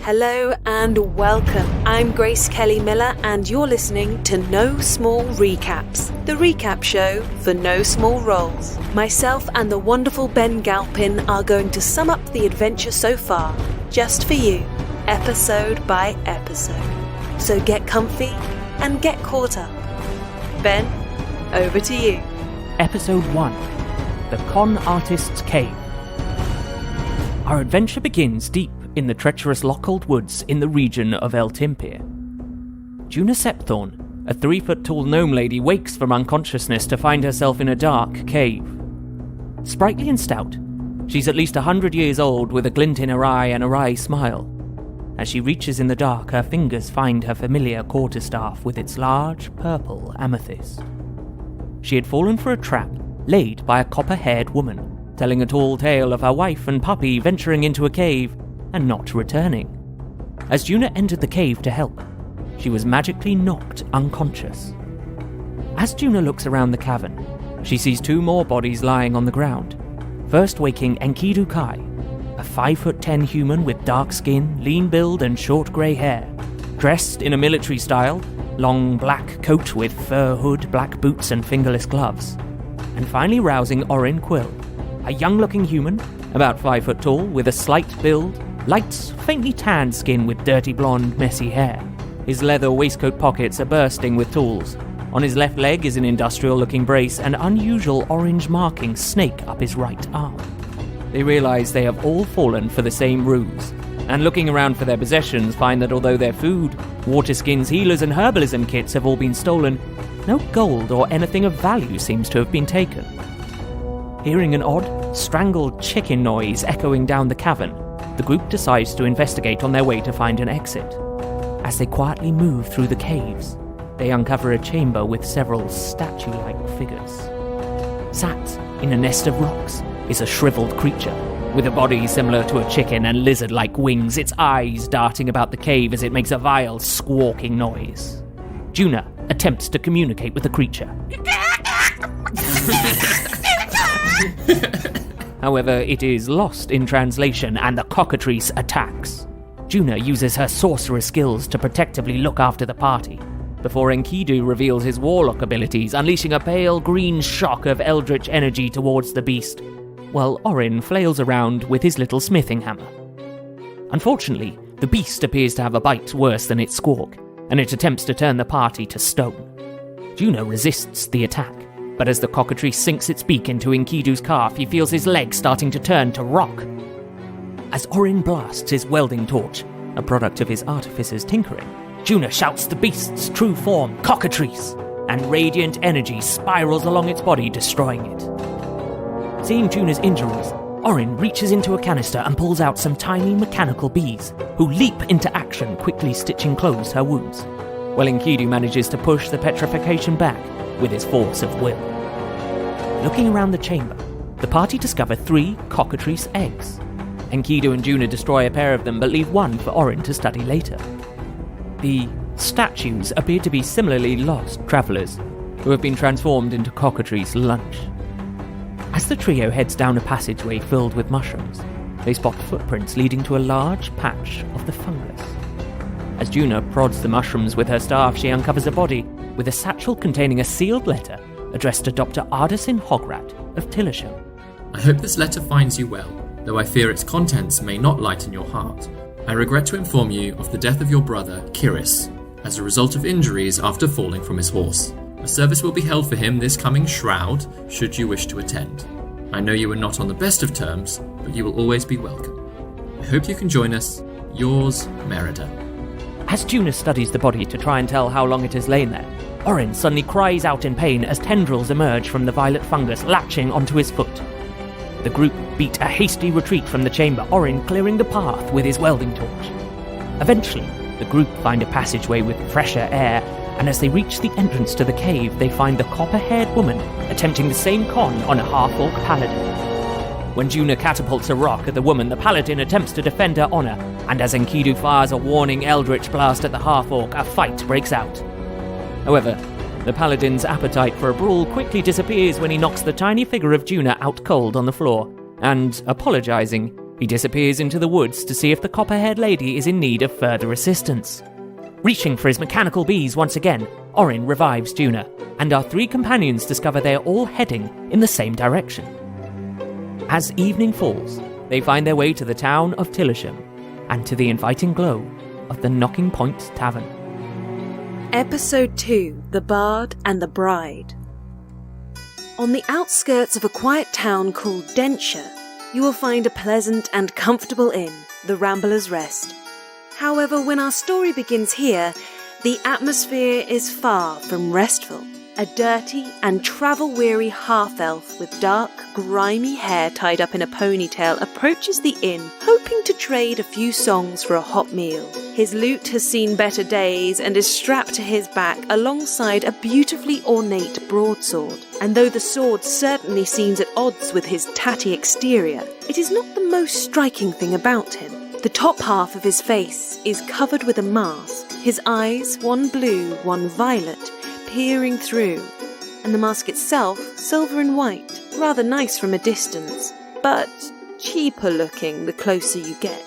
Hello and welcome. I'm Grace Kelly Miller and you're listening to No Small Recaps, the recap show for no small roles. Myself and the wonderful Ben Galpin are going to sum up the adventure so far, just for you, episode by episode. So get comfy and get caught up. Ben, over to you. Episode 1, The Con Artist's Cave. Our adventure begins deep in the treacherous Lockhold Woods in the region of Eltimpir. Juna Septhorn, a 3-foot-tall gnome lady, wakes from unconsciousness to find herself in a dark cave. Sprightly and stout, she's at least 100 years old with a glint in her eye and a wry smile. As she reaches in the dark, her fingers find her familiar quarterstaff with its large purple amethyst. She had fallen for a trap laid by a copper-haired woman, telling a tall tale of her wife and puppy venturing into a cave and not returning. As Juna entered the cave to help, she was magically knocked unconscious. As Juna looks around the cavern, she sees 2 more bodies lying on the ground, first waking Enkidu Kai, a 5'10" human with dark skin, lean build and short grey hair, dressed in a military style, long black coat with fur hood, black boots and fingerless gloves, and finally rousing Orryn Quill, a young-looking human, about 5 foot tall, with a slight build, light, faintly tanned skin with dirty blonde, messy hair. His leather waistcoat pockets are bursting with tools. On his left leg is an industrial-looking brace and unusual orange markings snake up his right arm. They realise they have all fallen for the same ruse, and looking around for their possessions find that although their food, water skins, healers and herbalism kits have all been stolen, no gold or anything of value seems to have been taken. Hearing an odd, strangled chicken noise echoing down the cavern, the group decides to investigate on their way to find an exit. As they quietly move through the caves, they uncover a chamber with several statue-like figures. Sat in a nest of rocks is a shriveled creature, with a body similar to a chicken and lizard-like wings, its eyes darting about the cave as it makes a vile, squawking noise. Juna attempts to communicate with the creature. However, it is lost in translation and the cockatrice attacks. Juna uses her sorcerer skills to protectively look after the party, before Enkidu reveals his warlock abilities, unleashing a pale green shock of eldritch energy towards the beast, while Orryn flails around with his little smithing hammer. Unfortunately, the beast appears to have a bite worse than its squawk, and it attempts to turn the party to stone. Juna resists the attack, but as the cockatrice sinks its beak into Enkidu's calf, he feels his leg starting to turn to rock. As Orryn blasts his welding torch, a product of his artificer's tinkering, Juna shouts the beast's true form, cockatrice, and radiant energy spirals along its body, destroying it. Seeing Juna's injuries, Orryn reaches into a canister and pulls out some tiny mechanical bees, who leap into action, quickly stitching closed her wounds, while Enkidu manages to push the petrification back with his force of will. Looking around the chamber, the party discover 3 cockatrice eggs. Enkidu and Juna destroy a pair of them, but leave one for Orryn to study later. The statues appear to be similarly lost travellers who have been transformed into cockatrice lunch. As the trio heads down a passageway filled with mushrooms, they spot footprints leading to a large patch of the fungus. As Juna prods the mushrooms with her staff, she uncovers a body with a satchel containing a sealed letter addressed to Dr. Ardasin Hograt of Tillisham. I hope this letter finds you well, though I fear its contents may not lighten your heart. I regret to inform you of the death of your brother, Kiris, as a result of injuries after falling from his horse. A service will be held for him this coming Shroud, should you wish to attend. I know you are not on the best of terms, but you will always be welcome. I hope you can join us. Yours, Merida. As Juna studies the body to try and tell how long it has lain there, Orryn suddenly cries out in pain as tendrils emerge from the violet fungus, latching onto his foot. The group beat a hasty retreat from the chamber, Orryn clearing the path with his welding torch. Eventually, the group find a passageway with fresher air, and as they reach the entrance to the cave, they find the copper-haired woman attempting the same con on a half-orc paladin. When Juna catapults a rock at the woman, the paladin attempts to defend her honor, and as Enkidu fires a warning eldritch blast at the half-orc, a fight breaks out. However, the paladin's appetite for a brawl quickly disappears when he knocks the tiny figure of Juna out cold on the floor, and, apologizing, He disappears into the woods to see if the copper-haired lady is in need of further assistance. Reaching for his mechanical bees once again, Orryn revives Juna, and our three companions discover they are all heading in the same direction. As evening falls, they find their way to the town of Tillisham and to the inviting glow of the Nocking Point Tavern. Episode 2, The Bard and the Bride. On the outskirts of a quiet town called Denshire, you will find a pleasant and comfortable inn, the Rambler's Rest. However, when our story begins here, the atmosphere is far from restful. A dirty and travel-weary half-elf with dark, grimy hair tied up in a ponytail approaches the inn, hoping to trade a few songs for a hot meal. His lute has seen better days and is strapped to his back alongside a beautifully ornate broadsword. And though the sword certainly seems at odds with his tatty exterior, it is not the most striking thing about him. The top half of his face is covered with a mask, his eyes, one blue, one violet, peering through, and the mask itself silver and white, rather nice from a distance, but cheaper looking the closer you get.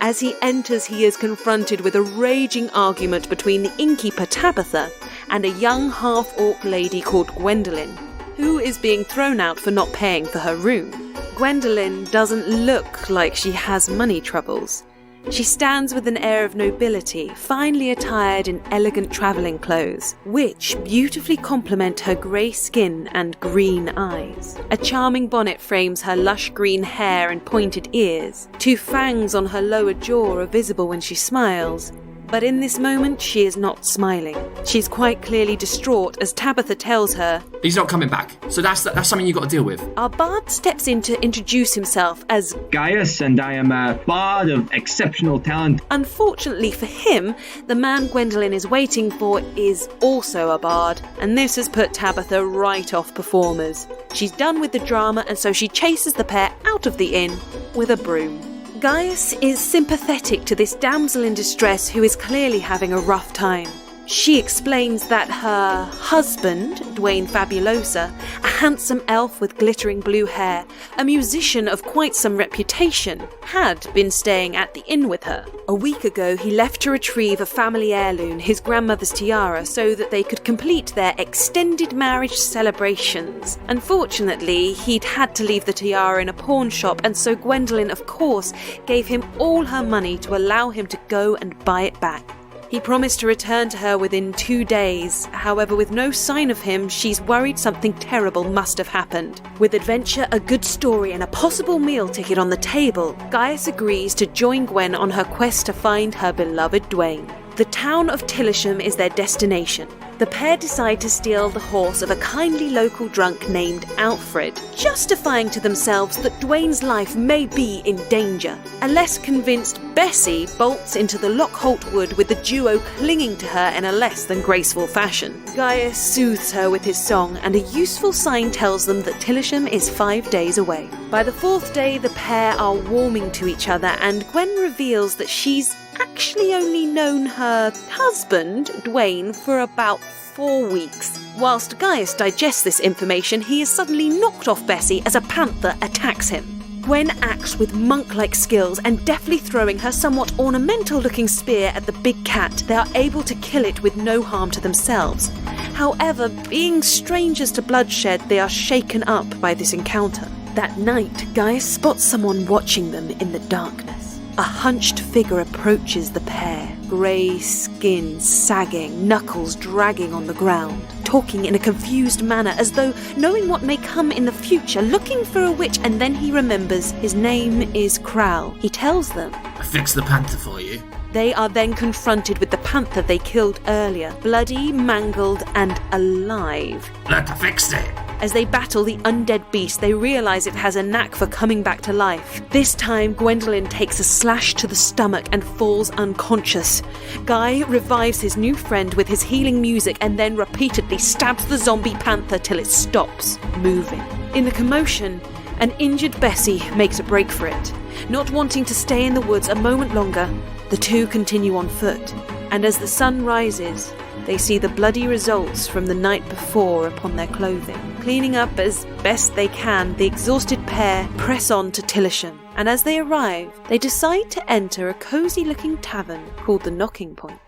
As he enters, he is confronted with a raging argument between the innkeeper Tabitha and a young half-orc lady called Gwendellyn, who is being thrown out for not paying for her room. Gwendellyn doesn't look like she has money troubles. She stands with an air of nobility, finely attired in elegant travelling clothes, which beautifully complement her grey skin and green eyes. A charming bonnet frames her lush green hair and pointed ears. 2 fangs on her lower jaw are visible when she smiles. But in this moment, she is not smiling. She's quite clearly distraught as Tabitha tells her, "He's not coming back, so that's something you got to deal with." Our bard steps in to introduce himself as Gaius, and I am a bard of exceptional talent. Unfortunately for him, the man Gwendolyn is waiting for is also a bard, and this has put Tabitha right off performers. She's done with the drama, and so she chases the pair out of the inn with a broom. Gaius is sympathetic to this damsel in distress who is clearly having a rough time. She explains that her husband, Dwayne Fabulosa, a handsome elf with glittering blue hair, a musician of quite some reputation, had been staying at the inn with her. A week ago, he left to retrieve a family heirloom, his grandmother's tiara, so that they could complete their extended marriage celebrations. Unfortunately, he'd had to leave the tiara in a pawn shop, and so Gwendolyn, of course, gave him all her money to allow him to go and buy it back. He promised to return to her within 2 days. However, with no sign of him, she's worried something terrible must have happened. With adventure, a good story, and a possible meal ticket on the table, Gaius agrees to join Gwen on her quest to find her beloved Dwayne. The town of Tillisham is their destination. The pair decide to steal the horse of a kindly local drunk named Alfred, justifying to themselves that Dwayne's life may be in danger. A less convinced Bessie bolts into the Lockholt Wood with the duo clinging to her in a less than graceful fashion. Gaius soothes her with his song, and a useful sign tells them that Tillisham is 5 days away. By the 4th day, the pair are warming to each other, and Gwen reveals that she's actually only known her husband, Dwayne, for about 4 weeks. Whilst Gaius digests this information, he is suddenly knocked off Bessie as a panther attacks him. Gwen acts with monk-like skills, and deftly throwing her somewhat ornamental-looking spear at the big cat, they are able to kill it with no harm to themselves. However, being strangers to bloodshed, they are shaken up by this encounter. That night, Gaius spots someone watching them in the darkness. A hunched figure approaches the pair, grey skin sagging, knuckles dragging on the ground, talking in a confused manner as though knowing what may come in the future, looking for a witch, and then he remembers his name is Crowl. He tells them, "I fixed the panther for you." They are then confronted with the panther they killed earlier, bloody, mangled, and alive. "Look, I fixed it." As they battle the undead beast, they realise it has a knack for coming back to life. This time, Gwendolyn takes a slash to the stomach and falls unconscious. Guy revives his new friend with his healing music and then repeatedly stabs the zombie panther till it stops moving. In the commotion, an injured Bessie makes a break for it. Not wanting to stay in the woods a moment longer, the two continue on foot, and as the sun rises, they see the bloody results from the night before upon their clothing. Cleaning up as best they can, the exhausted pair press on to Tillisham. and as they arrive, they decide to enter a cosy-looking tavern called the Nocking Point.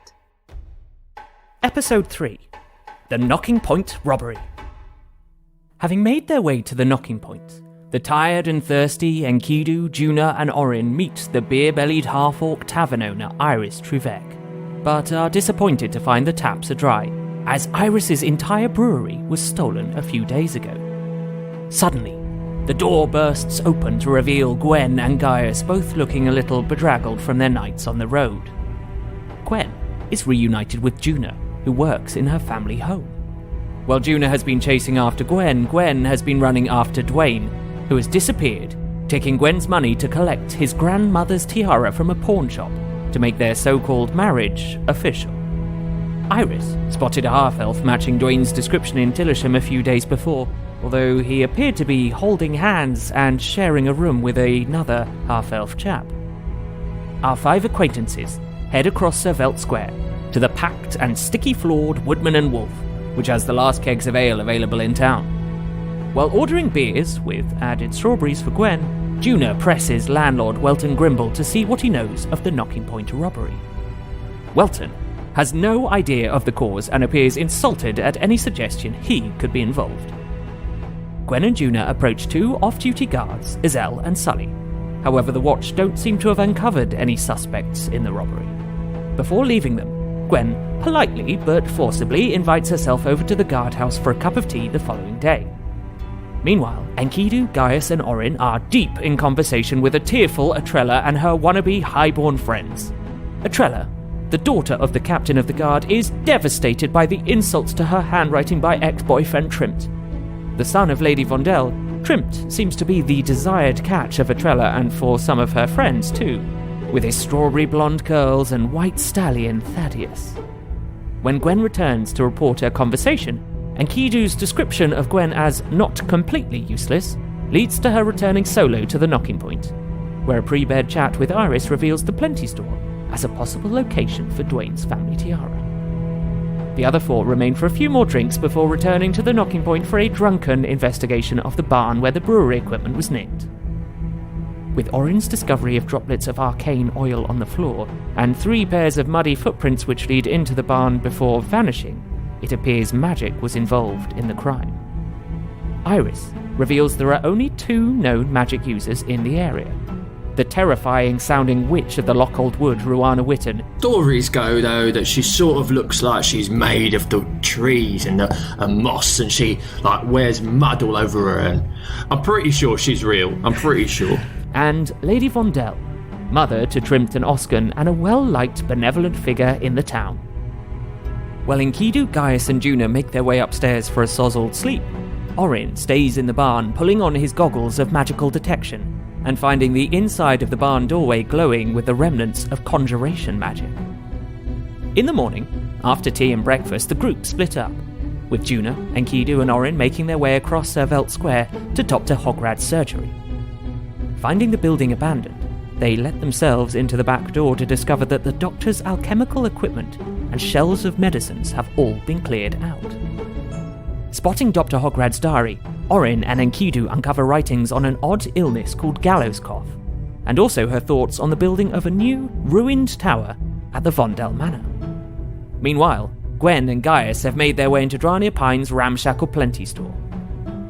Episode 3. The Nocking Point Robbery. Having made their way to the Nocking Point, the tired and thirsty Enkidu, Juna and Orryn meet the beer-bellied half-orc tavern owner Iris Truvec, but are disappointed to find the taps are dry, as Iris's entire brewery was stolen a few days ago. Suddenly, the door bursts open to reveal Gwen and Gaius both looking a little bedraggled from their nights on the road. Gwen is reunited with Juna, who works in her family home. While Juna has been chasing after Gwen, Gwen has been running after Dwayne, who has disappeared, taking Gwen's money to collect his grandmother's tiara from a pawn shop to make their so-called marriage official. Iris spotted a half-elf matching Dwayne's description in Tillisham a few days before, although he appeared to be holding hands and sharing a room with another half-elf chap. Our 5 acquaintances head across Sir Velt Square to the packed and sticky-floored Woodman and Wolf, which has the last kegs of ale available in town. While ordering beers, with added strawberries for Gwen, Juna presses landlord Welton Grimble to see what he knows of the Nocking Point robbery. Welton has no idea of the cause and appears insulted at any suggestion he could be involved. Gwen and Juna approach 2 off-duty guards, Ezelle and Sully. However, the watch don't seem to have uncovered any suspects in the robbery. Before leaving them, Gwen politely but forcibly invites herself over to the guardhouse for a cup of tea the following day. Meanwhile, Enkidu, Gaius and Orryn are deep in conversation with a tearful Atrella and her wannabe highborn friends. Atrella, the daughter of the captain of the guard, is devastated by the insults to her handwriting by ex-boyfriend Trimt. The son of Lady Vondel, Trimt seems to be the desired catch of Atrella and for some of her friends too, with his strawberry blonde curls and white stallion Thaddeus. When Gwen returns to report her conversation, Enkidu's description of Gwen as not completely useless leads to her returning solo to the Nocking Point, where a pre-bed chat with Iris reveals the Plenty Store as a possible location for Dwayne's family tiara. The other 4 remain for a few more drinks before returning to the Nocking Point for a drunken investigation of the barn where the brewery equipment was nicked. With Orryn's discovery of droplets of arcane oil on the floor and 3 pairs of muddy footprints which lead into the barn before vanishing, it appears magic was involved in the crime. Iris reveals there are only 2 known magic users in the area. The terrifying-sounding witch of the Lockhold Wood, Ruana Witten. Stories go, though, that she sort of looks like she's made of the trees and moss, and she, wears mud all over her. And I'm pretty sure she's real. I'm pretty sure. And Lady Vondel, mother to Trimt and Oscan, and a well-liked, benevolent figure in the town. While Enkidu, Gaius and Juna make their way upstairs for a sozzled sleep, Orryn stays in the barn, pulling on his goggles of magical detection, and finding the inside of the barn doorway glowing with the remnants of conjuration magic. In the morning, after tea and breakfast, the group split up, with Juna, Enkidu and Orryn making their way across Sir Velt Square to Dr. Hograd's surgery. Finding the building abandoned, they let themselves into the back door to discover that the doctor's alchemical equipment and shelves of medicines have all been cleared out. Spotting Dr. Hograd's diary, Orryn and Enkidu uncover writings on an odd illness called gallows cough, and also her thoughts on the building of a new, ruined tower at the Vondel Manor. Meanwhile, Gwen and Gaius have made their way into Drania Pine's ramshackle Plenty Store.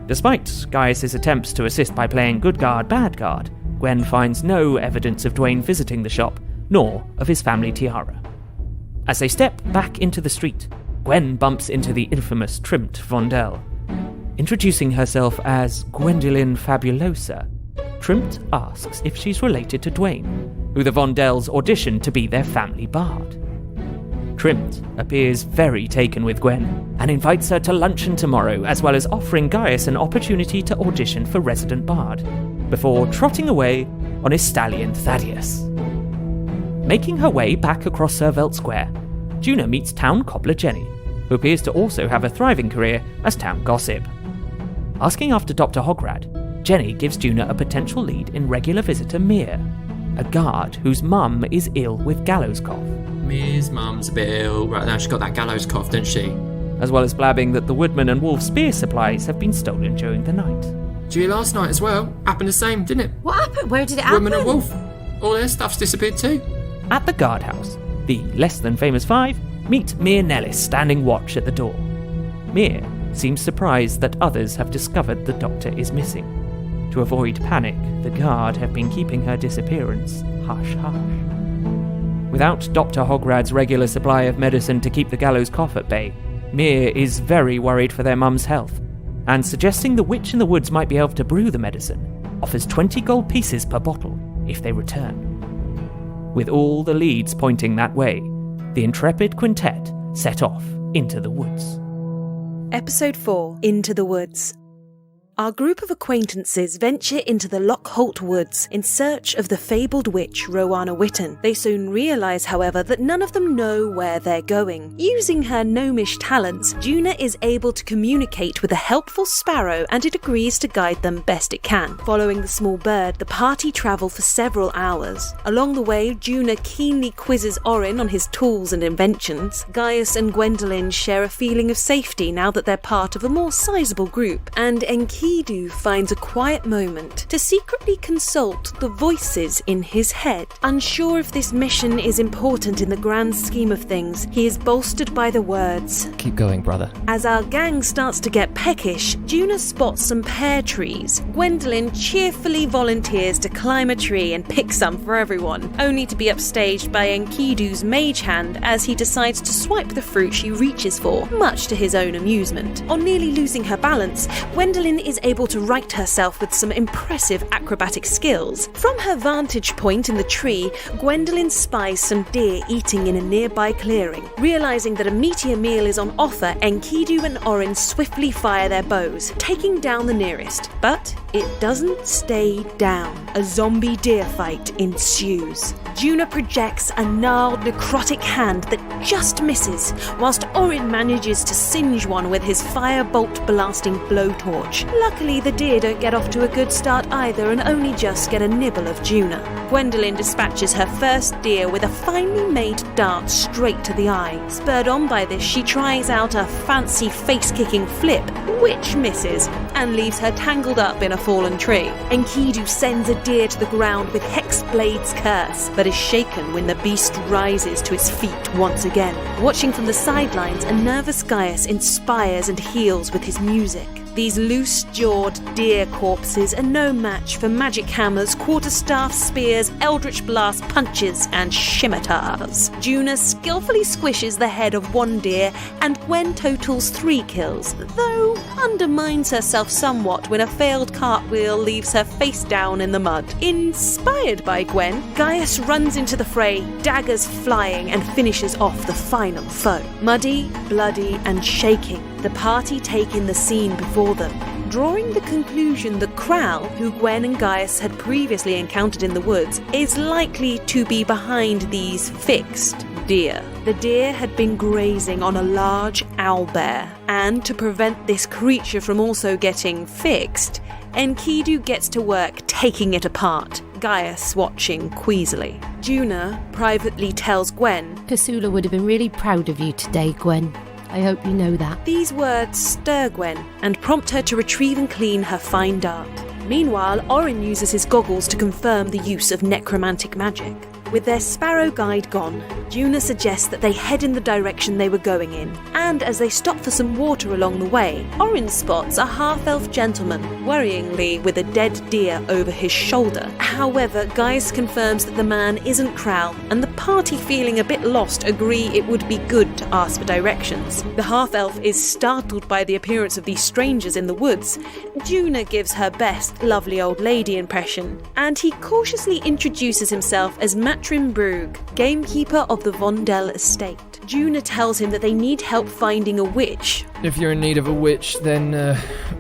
Despite Gaius' attempts to assist by playing good guard, bad guard, Gwen finds no evidence of Dwayne visiting the shop, nor of his family tiara. As they step back into the street, Gwen bumps into the infamous Trimt Vondel. Introducing herself as Gwendellyn Fabulosa, Trimt asks if she's related to Dwayne, who the Vondels auditioned to be their family bard. Trimt appears very taken with Gwen and invites her to luncheon tomorrow, as well as offering Gaius an opportunity to audition for resident bard, before trotting away on his stallion Thaddeus. Making her way back across Sir Velt Square, Juna meets town cobbler Jenny, who appears to also have a thriving career as town gossip. Asking after Dr. Hograd, Jenny gives Juna a potential lead in regular visitor Mia, a guard whose mum is ill with gallows cough. Mia's mum's a bit ill. Right now she's got that gallows cough, doesn't she? As well as blabbing that the Woodman and Wolf spear supplies have been stolen during the night. Did you hear last night as well? Happened the same, didn't it? What happened? Where did it happen? Woman and wolf. All their stuff's disappeared too. At the guardhouse, the less-than-famous five meet Mere Nellis standing watch at the door. Mere seems surprised that others have discovered the doctor is missing. To avoid panic, the guard have been keeping her disappearance hush-hush. Without Dr. Hograd's regular supply of medicine to keep the gallows cough at bay, Mere is very worried for their mum's health, and suggesting the witch in the woods might be able to brew the medicine, offers 20 gold pieces per bottle if they return. With all the leads pointing that way, the intrepid quintet set off into the woods. Episode 4, Into the Woods. Our group of acquaintances venture into the Lockholt Woods in search of the fabled witch Rowana Witten. They soon realise, however, that none of them know where they're going. Using her gnomish talents, Juna is able to communicate with a helpful sparrow, and it agrees to guide them best it can. Following the small bird, the party travel for several hours. Along the way, Juna keenly quizzes Orryn on his tools and inventions. Gaius and Gwendellyn share a feeling of safety now that they're part of a more sizable group, and Enkidu finds a quiet moment to secretly consult the voices in his head. Unsure if this mission is important in the grand scheme of things, he is bolstered by the words, "Keep going, brother." As our gang starts to get peckish, Juna spots some pear trees. Gwendolyn cheerfully volunteers to climb a tree and pick some for everyone, only to be upstaged by Enkidu's mage hand as he decides to swipe the fruit she reaches for, much to his own amusement. On nearly losing her balance, Gwendolyn is able to right herself with some impressive acrobatic skills. From her vantage point in the tree, Gwendolyn spies some deer eating in a nearby clearing. Realizing that a meatier meal is on offer, Enkidu and Orryn swiftly fire their bows, taking down the nearest. But it doesn't stay down. A zombie deer fight ensues. Juna projects a gnarled, necrotic hand that just misses, whilst Orryn manages to singe one with his firebolt-blasting blowtorch. Luckily, the deer don't get off to a good start either and only just get a nibble of Juna. Gwendolyn dispatches her first deer with a finely made dart straight to the eye. Spurred on by this, she tries out a fancy face-kicking flip, which misses, and leaves her tangled up in a fallen tree. Enkidu sends a deer to the ground with Hexblade's curse, but is shaken when the beast rises to its feet once again. Watching from the sidelines, a nervous Gaius inspires and heals with his music. These loose-jawed deer corpses are no match for magic hammers, quarterstaff spears, eldritch blast punches, and scimitars. Juna skillfully squishes the head of one deer, and Gwen totals 3 kills, though undermines herself somewhat when a failed cartwheel leaves her face down in the mud. Inspired by Gwen, Gaius runs into the fray, daggers flying, and finishes off the final foe. Muddy, bloody, and shaking, the party take in the scene before them, drawing the conclusion that Kral, who Gwen and Gaius had previously encountered in the woods, is likely to be behind these fixed deer. The deer had been grazing on a large owlbear, and to prevent this creature from also getting fixed, Enkidu gets to work taking it apart, Gaius watching queasily. Juna privately tells Gwen, Kasula would have been really proud of you today, Gwen. I hope you know that. These words stir Gwen and prompt her to retrieve and clean her fine dart. Meanwhile, Orryn uses his goggles to confirm the use of necromantic magic. With their sparrow guide gone, Juna suggests that they head in the direction they were going in, and as they stop for some water along the way, Orryn spots a half-elf gentleman, worryingly with a dead deer over his shoulder. However, Gaius confirms that the man isn't Kral, and the party, feeling a bit lost, agree it would be good to ask for directions. The half-elf is startled by the appearance of these strangers in the woods. Juna gives her best lovely old lady impression, and he cautiously introduces himself as Matrim Brugh, gamekeeper of the Vondel estate. Juna tells him that they need help finding a witch. If you're in need of a witch, then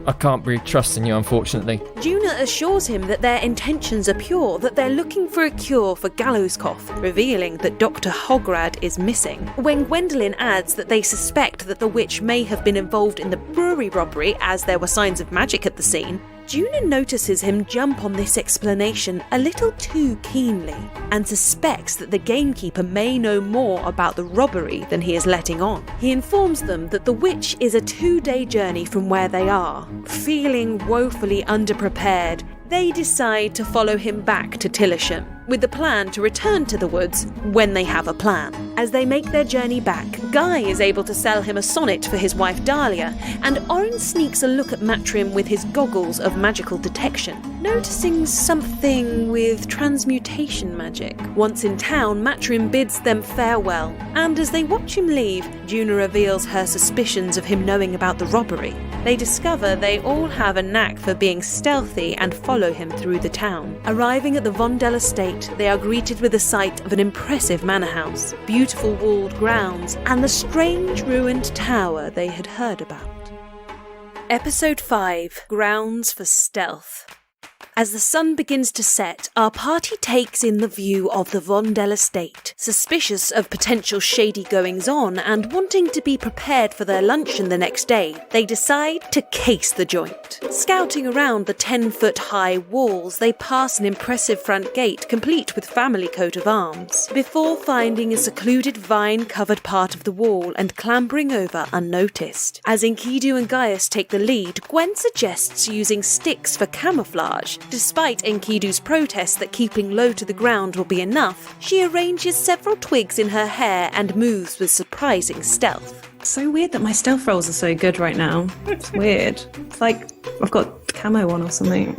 I can't really trust in you, unfortunately. Juna assures him that their intentions are pure, that they're looking for a cure for gallows cough, revealing that Dr. Hograd is missing. When Gwendolyn adds that they suspect that the witch may have been involved in the brewery robbery, as there were signs of magic at the scene, Juna notices him jump on this explanation a little too keenly and suspects that the gamekeeper may know more about the robbery than he is letting on. He informs them that the witch is a 2-day journey from where they are. Feeling woefully underprepared, they decide to follow him back to Tillisham, with the plan to return to the woods when they have a plan. As they make their journey back, Guy is able to sell him a sonnet for his wife Dahlia, and Orryn sneaks a look at Matrim with his goggles of magical detection, noticing something with transmutation magic. Once in town, Matrim bids them farewell, and as they watch him leave, Juna reveals her suspicions of him knowing about the robbery. They discover they all have a knack for being stealthy and follow him through the town. Arriving at the Vondel estate, they are greeted with the sight of an impressive manor house, beautiful walled grounds, and the strange ruined tower they had heard about. Episode 5, Grounds for Stealth. As the sun begins to set, our party takes in the view of the Vondel estate. Suspicious of potential shady goings-on and wanting to be prepared for their luncheon the next day, they decide to case the joint. Scouting around the 10-foot-high walls, they pass an impressive front gate complete with family coat of arms, before finding a secluded vine-covered part of the wall and clambering over unnoticed. As Enkidu and Gaius take the lead, Gwen suggests using sticks for camouflage. Despite Enkidu's protest that keeping low to the ground will be enough, she arranges several twigs in her hair and moves with surprising stealth. So weird that my stealth rolls are so good right now. It's weird. It's like I've got camo on or something.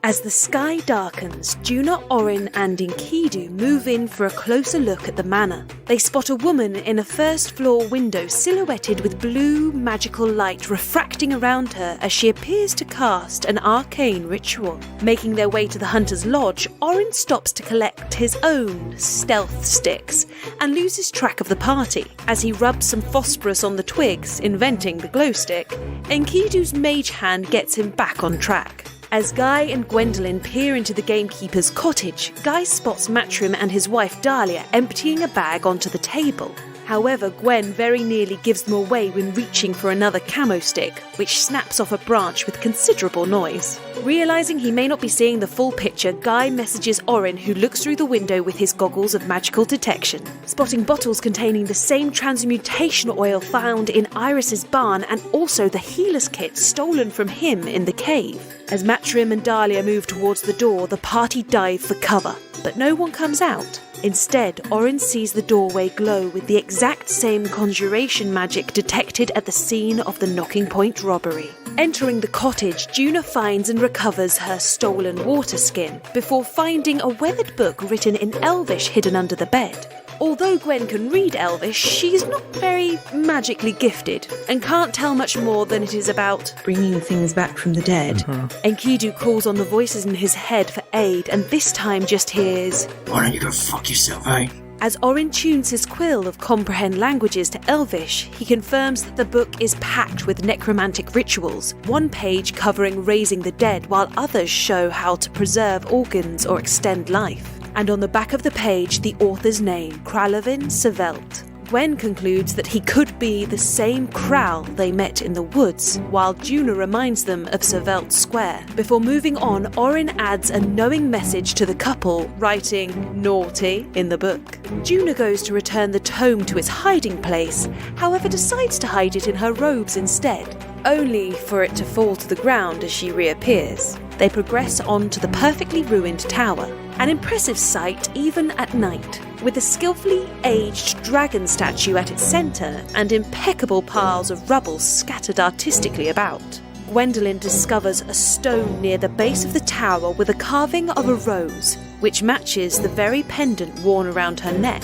As the sky darkens, Juna, Orryn and Enkidu move in for a closer look at the manor. They spot a woman in a first-floor window silhouetted with blue magical light refracting around her as she appears to cast an arcane ritual. Making their way to the hunter's lodge, Orryn stops to collect his own stealth sticks and loses track of the party. As he rubs some phosphorus on the twigs, inventing the glow stick, Enkidu's mage hand gets him back on track. As Guy and Gwendellyn peer into the gamekeeper's cottage, Guy spots Matrim and his wife Dahlia emptying a bag onto the table. However, Gwen very nearly gives them away when reaching for another camo stick, which snaps off a branch with considerable noise. Realising he may not be seeing the full picture, Guy messages Orryn, who looks through the window with his goggles of magical detection. Spotting bottles containing the same transmutation oil found in Iris's barn and also the healer's kit stolen from him in the cave. As Matrim and Dahlia move towards the door, the party dive for cover, but no one comes out. Instead, Orryn sees the doorway glow with the exact same conjuration magic detected at the scene of the Nocking Point robbery. Entering the cottage, Juna finds and recovers her stolen water skin before finding a weathered book written in Elvish hidden under the bed. Although Gwen can read Elvish, she's not very magically gifted and can't tell much more than it is about Bringing things back from the dead. Enkidu calls on the voices in his head for aid and this time just hears, Why don't you go fuck yourself, eh? As Orryn tunes his quill of comprehend languages to Elvish, he confirms that the book is packed with necromantic rituals, one page covering raising the dead while others show how to preserve organs or extend life. And on the back of the page, the author's name, Kralovin Sevelt. Gwen concludes that he could be the same Kral they met in the woods, while Juna reminds them of Sevelt Square. Before moving on, Orryn adds a knowing message to the couple, writing naughty in the book. Juna goes to return the tome to its hiding place, however decides to hide it in her robes instead, only for it to fall to the ground as she reappears. They progress on to the perfectly ruined tower, an impressive sight even at night, with a skillfully aged dragon statue at its centre and impeccable piles of rubble scattered artistically about. Gwendellyn discovers a stone near the base of the tower with a carving of a rose, which matches the very pendant worn around her neck.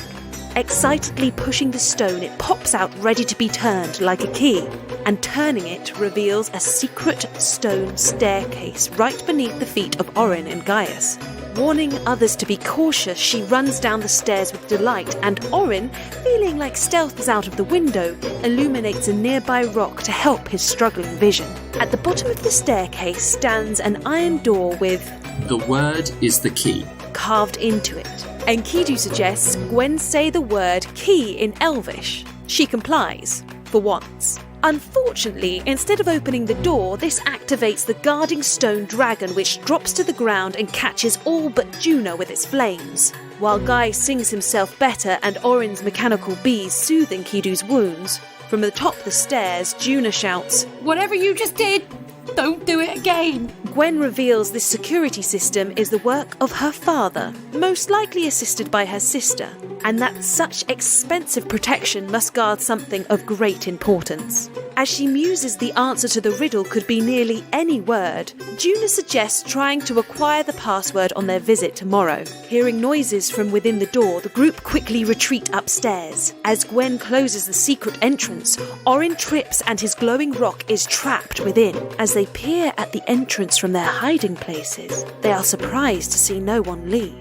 Excitedly pushing the stone, it pops out ready to be turned like a key, and turning it reveals a secret stone staircase right beneath the feet of Orryn and Gaius. Warning others to be cautious, she runs down the stairs with delight, and Orryn, feeling like stealth is out of the window, illuminates a nearby rock to help his struggling vision. At the bottom of the staircase stands an iron door with The word is the key carved into it. Enkidu suggests Gwen say the word key in Elvish. She complies, for once. Unfortunately, instead of opening the door, this activates the guarding stone dragon, which drops to the ground and catches all but Juna with its flames. While Gaius sings himself better and Orryn's mechanical bees soothe Enkidu's wounds, from the top of the stairs, Juna shouts, Whatever you just did, don't do it again. Gwen reveals this security system is the work of her father, most likely assisted by her sister, and that such expensive protection must guard something of great importance. As she muses the answer to the riddle could be nearly any word, Juna suggests trying to acquire the password on their visit tomorrow. Hearing noises from within the door, the group quickly retreat upstairs. As Gwen closes the secret entrance, Orryn trips and his glowing rock is trapped within. As they peer at the entrance from their hiding places, they are surprised to see no one leave.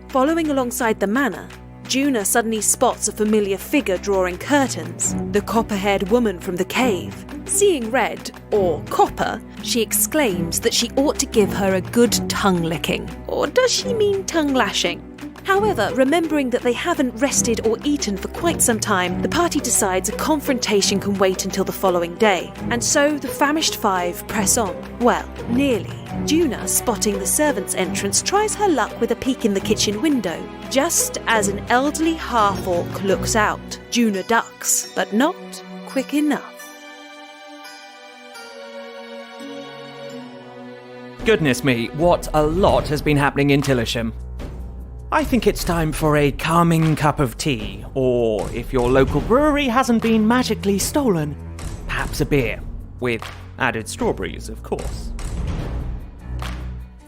Following alongside the manor, Juna suddenly spots a familiar figure drawing curtains, the copper-haired woman from the cave. Seeing red, or copper, she exclaims that she ought to give her a good tongue licking. Or does she mean tongue lashing? However, remembering that they haven't rested or eaten for quite some time, the party decides a confrontation can wait until the following day. And so the famished five press on. Well, nearly. Juna, spotting the servants' entrance, tries her luck with a peek in the kitchen window. Just as an elderly half-orc looks out, Juna ducks, but not quick enough. Goodness me, what a lot has been happening in Tillisham. I think it's time for a calming cup of tea, or if your local brewery hasn't been magically stolen, perhaps a beer, with added strawberries, of course.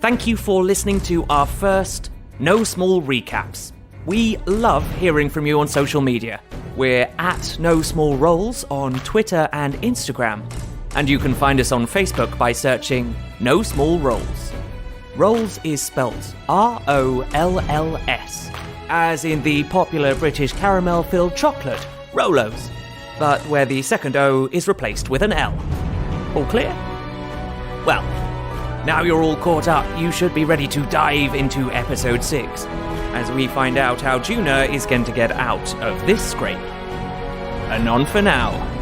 Thank you for listening to our first No Small Recaps. We love hearing from you on social media. We're at No Small Rolls on Twitter and Instagram, and you can find us on Facebook by searching No Small Rolls. Rolls is spelt R-O-L-L-S, as in the popular British caramel-filled chocolate, Rolos, but where the second O is replaced with an L. All clear? Well, now you're all caught up, you should be ready to dive into episode 6, as we find out how Juna is going to get out of this scrape. Anon for now.